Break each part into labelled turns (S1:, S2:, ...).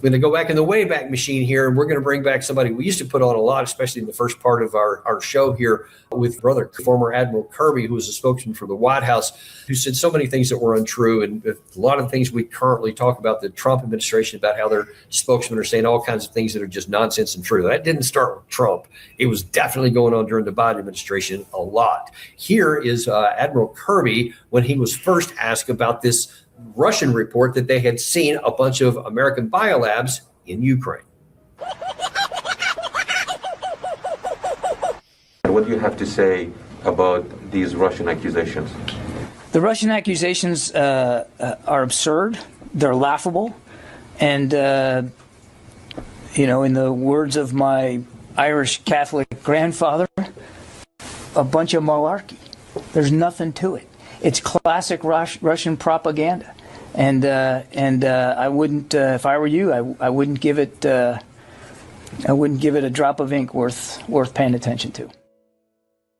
S1: going to go back in the Wayback Machine here, and we're going to bring back somebody we used to put on a lot, especially in the first part of our show here with former Admiral Kirby, who was a spokesman for the White House, who said so many things that were untrue. And a lot of the things we currently talk about the Trump administration, about how their spokesmen are saying all kinds of things that are just nonsense and true. That didn't start with Trump. It was definitely going on during the Biden administration a lot. Here is Admiral Kirby when he was first asked about this Russian report that they had seen a bunch of American biolabs in Ukraine.
S2: What do you have to say about these Russian accusations?
S3: The Russian accusations are absurd. They're laughable. And, in the words of my Irish Catholic grandfather, a bunch of malarkey. There's nothing to it. It's classic Russian propaganda, and I wouldn't, if I were you, I wouldn't give it a drop of ink worth paying attention to.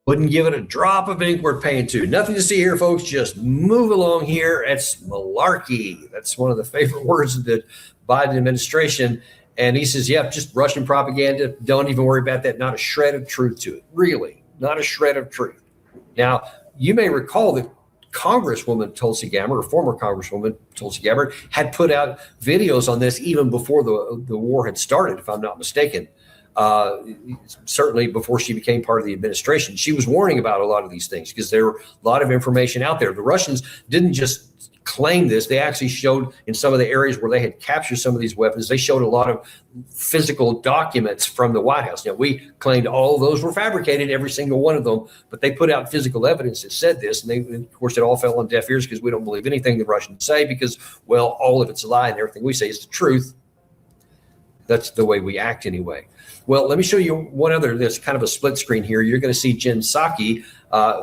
S1: Wouldn't give it a drop of ink worth paying to. Nothing to see here, folks. Just move along here. It's malarkey. That's one of the favorite words of the Biden administration. And he says, yeah, just Russian propaganda. Don't even worry about that. Not a shred of truth to it. Really, not a shred of truth. Now, you may recall that Congresswoman Tulsi Gabbard, or former Congresswoman Tulsi Gabbard, had put out videos on this even before the war had started, if I'm not mistaken. Certainly before she became part of the administration. She was warning about a lot of these things because there were a lot of information out there. The Russians didn't just claim this. They actually showed in some of the areas where they had captured some of these weapons, they showed a lot of physical documents from the White House. Now, we claimed all of those were fabricated, every single one of them, but they put out physical evidence that said this. And of course, it all fell on deaf ears because we don't believe anything the Russians say because, well, all of it's a lie and everything we say is the truth. That's the way we act anyway. Well, let me show you one other. There's kind of a split screen here. You're going to see Jen Psaki,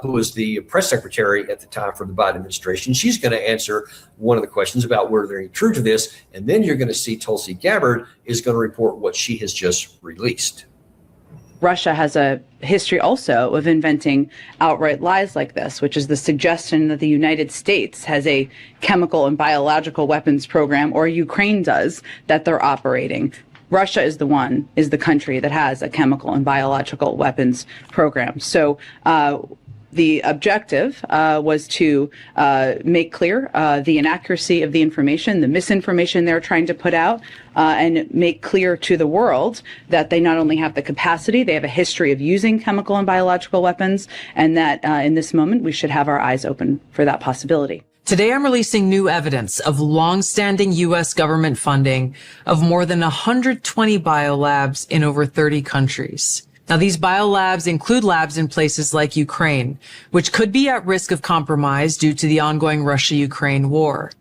S1: who was the press secretary at the time for the Biden administration. She's going to answer one of the questions about were there any truth to this. And then you're going to see Tulsi Gabbard is going to report what she has just released.
S4: Russia has a history also of inventing outright lies like this, which is the suggestion that the United States has a chemical and biological weapons program, or Ukraine does, that they're operating. Russia is the country that has a chemical and biological weapons program. So the objective was to make clear the inaccuracy of the information, the misinformation they're trying to put out, and make clear to the world that they not only have the capacity, they have a history of using chemical and biological weapons, and that in this moment we should have our eyes open for that possibility.
S5: Today, I'm releasing new evidence of long-standing U.S. government funding of more than 120 biolabs in over 30 countries. Now, these biolabs include labs in places like Ukraine, which could be at risk of compromise due to the ongoing Russia-Ukraine war.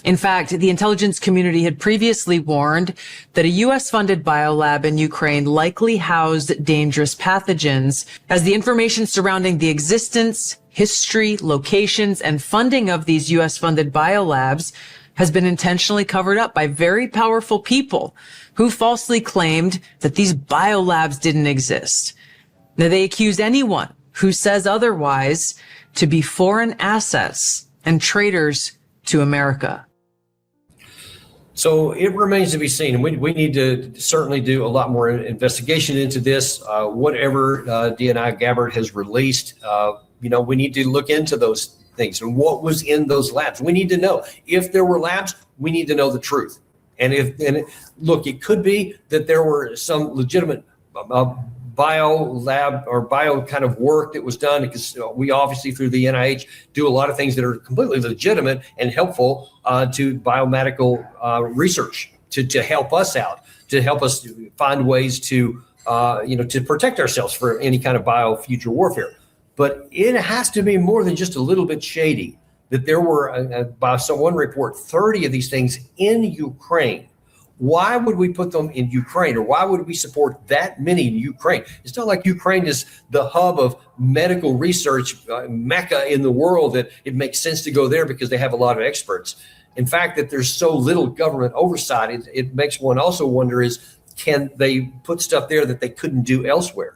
S5: In fact, the intelligence community had previously warned that a U.S.-funded biolab in Ukraine likely housed dangerous pathogens, as the information surrounding the existence, history, locations, and funding of these U.S.-funded biolabs has been intentionally covered up by very powerful people who falsely claimed that these biolabs didn't exist. Now, they accuse anyone who says otherwise to be foreign assets and traitors to America.
S1: So it remains to be seen. We need to certainly do a lot more investigation into this. Whatever DNI Gabbard has released, we need to look into those things and what was in those labs. We need to know if there were labs. We need to know the truth. Look, it could be that there were some legitimate bio lab or bio kind of work that was done, because we obviously through the NIH do a lot of things that are completely legitimate and helpful to biomedical research to help us out, to help us find ways to protect ourselves for any kind of future warfare. But it has to be more than just a little bit shady that there were, by one report, 30 of these things in Ukraine. Why would we put them in Ukraine, or why would we support that many in Ukraine? It's not like Ukraine is the hub of medical research, mecca in the world, that it makes sense to go there because they have a lot of experts. In fact, that there's so little government oversight, it makes one also wonder can they put stuff there that they couldn't do elsewhere?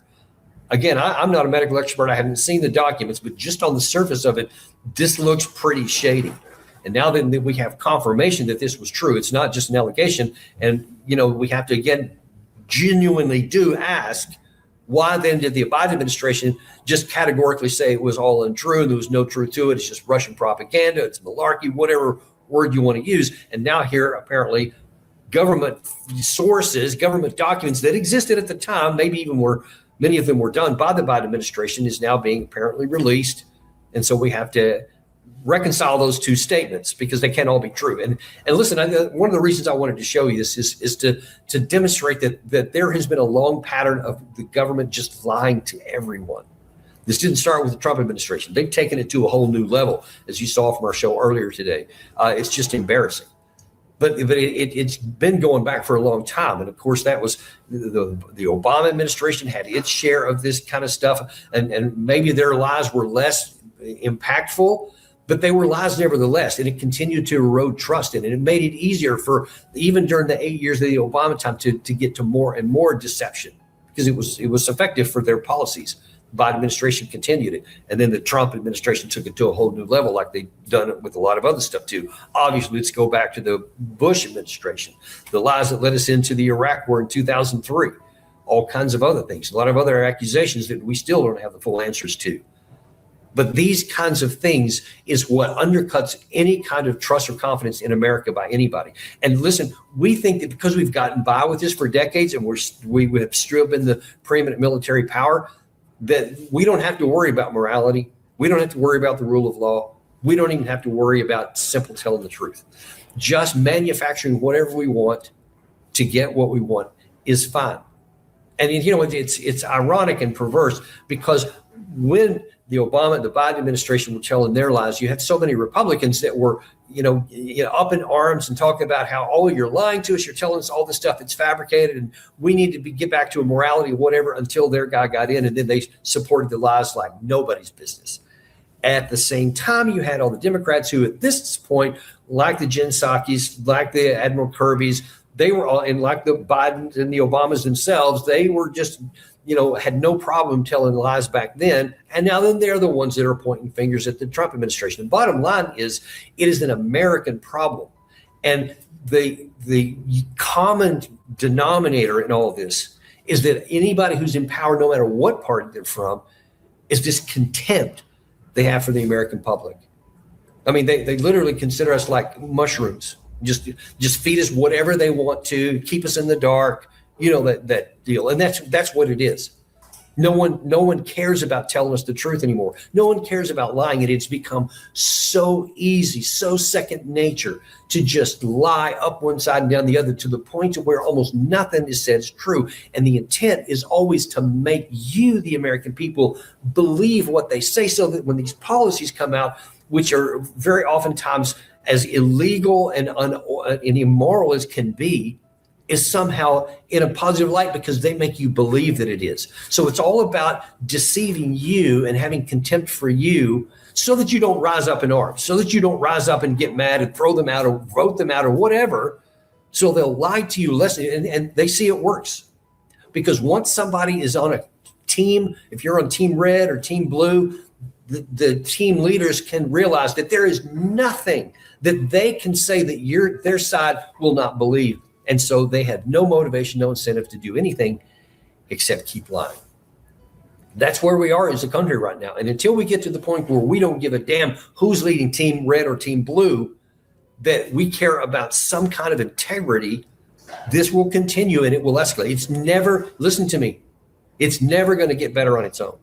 S1: Again, I'm not a medical expert. I haven't seen the documents, but just on the surface of it, this looks pretty shady. And now that we have confirmation that this was true, it's not just an allegation. And, we have to, again, genuinely do ask, why then did the Biden administration just categorically say it was all untrue and there was no truth to it? It's just Russian propaganda, it's malarkey, whatever word you want to use. And now here, apparently, government sources, government documents that existed at the time, maybe even many of them were done by the Biden administration, is now being apparently released. And so we have to reconcile those two statements because they can't all be true. And listen, one of the reasons I wanted to show you this is to demonstrate that there has been a long pattern of the government just lying to everyone. This didn't start with the Trump administration. They've taken it to a whole new level, as you saw from our show earlier today. It's just embarrassing. But it's been going back for a long time. And of course, that was the Obama administration had its share of this kind of stuff. And maybe their lies were less impactful, but they were lies nevertheless. And it continued to erode trust in it. It made it easier for, even during the 8 years of the Obama time, to get to more and more deception because it was effective for their policies. The Biden administration continued it. And then the Trump administration took it to a whole new level, like they've done it with a lot of other stuff too. Obviously, let's go back to the Bush administration, the lies that led us into the Iraq war in 2003, all kinds of other things, a lot of other accusations that we still don't have the full answers to. But these kinds of things is what undercuts any kind of trust or confidence in America by anybody. And listen, we think that because we've gotten by with this for decades and we have still been the preeminent military power, that we don't have to worry about morality. We don't have to worry about the rule of law. We don't even have to worry about simple telling the truth. Just manufacturing whatever we want to get what we want is fine. And it's ironic and perverse because when the Biden administration were telling their lies, you had so many Republicans that were, up in arms and talking about how, oh, you're lying to us, you're telling us all this stuff, it's fabricated, and we need to get back to a morality or whatever, until their guy got in, and then they supported the lies like nobody's business. At the same time, you had all the Democrats who, at this point, like the Jen Psaki's, like the Admiral Kirby's, they were all, and like the Bidens and the Obamas themselves, they were just, had no problem telling lies back then. And now then they're the ones that are pointing fingers at the Trump administration. The bottom line is, it is an American problem. And the common denominator in all of this is that anybody who's in power, no matter what party they're from, is this contempt they have for the American public. I mean, they literally consider us like mushrooms. Just feed us whatever they want to, keep us in the dark, that deal. And that's what it is. No one cares about telling us the truth anymore. No one cares about lying. And it's become so easy, so second nature to just lie up one side and down the other, to the point to where almost nothing is said is true. And the intent is always to make you, the American people, believe what they say, so that when these policies come out, which are very oftentimes as illegal and immoral as can be, is somehow in a positive light because they make you believe that it is. So it's all about deceiving you and having contempt for you, so that you don't rise up in arms, so that you don't rise up and get mad and throw them out or vote them out or whatever. So they'll lie to you less, and they see it works. Because once somebody is on a team, if you're on team red or team blue, the team leaders can realize that there is nothing that they can say that their side will not believe. And so they have no motivation, no incentive to do anything except keep lying. That's where we are as a country right now. And until we get to the point where we don't give a damn who's leading team red or team blue, that we care about some kind of integrity, this will continue and it will escalate. It's never, listen to me, it's never going to get better on its own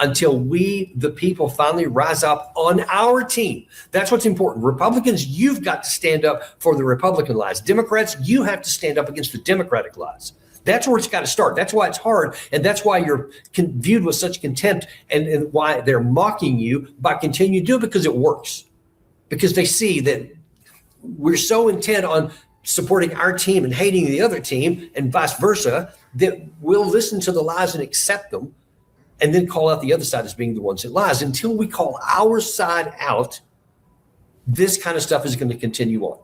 S1: until we, the people, finally rise up on our team. That's what's important. Republicans, you've got to stand up for the Republican lies. Democrats, you have to stand up against the Democratic lies. That's where it's got to start. That's why it's hard. And that's why you're viewed with such contempt, and why they're mocking you by continuing to do it, because it works. Because they see that we're so intent on supporting our team and hating the other team, and vice versa, that we'll listen to the lies and accept them, and then call out the other side as being the ones that lies. Until we call our side out, this kind of stuff is going to continue on.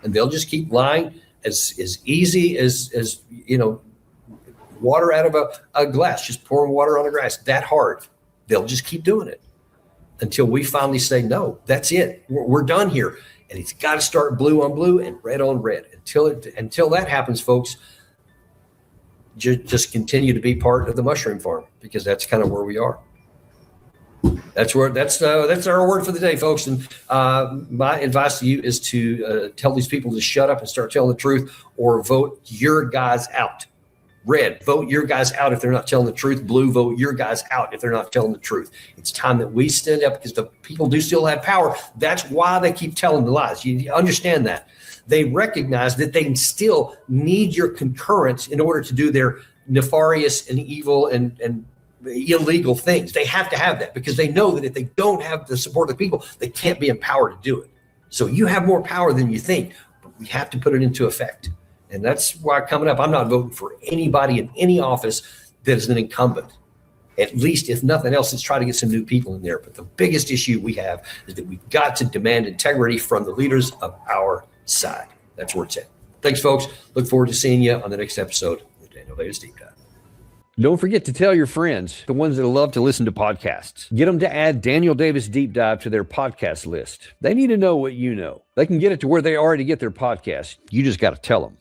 S1: And they'll just keep lying as easy as water out of a glass, just pouring water on a glass, that hard. They'll just keep doing it. until we finally say, no, that's it. We're done here. And it's got to start blue on blue and red on red. Until that happens, folks, just continue to be part of the mushroom farm, because that's kind of where we are. That's our word for the day, folks. And my advice to you is to tell these people to shut up and start telling the truth, or vote your guys out. Red, vote your guys out if they're not telling the truth. Blue, vote your guys out if they're not telling the truth. It's time that we stand up, because the people do still have power. That's why they keep telling the lies. You understand that. They recognize that they still need your concurrence in order to do their nefarious and evil and illegal things. They have to have that, because they know that if they don't have the support of the people, they can't be empowered to do it. So you have more power than you think, but we have to put it into effect. And that's why coming up, I'm not voting for anybody in any office that is an incumbent. At least, if nothing else, let's try to get some new people in there. But the biggest issue we have is that we've got to demand integrity from the leaders of our side. That's where it's at. Thanks, folks. Look forward to seeing you on the next episode of the Daniel Davis Deep Dive.
S6: Don't forget to tell your friends, the ones that love to listen to podcasts. Get them to add Daniel Davis Deep Dive to their podcast list. They need to know what you know. They can get it to where they already get their podcast. You just got to tell them.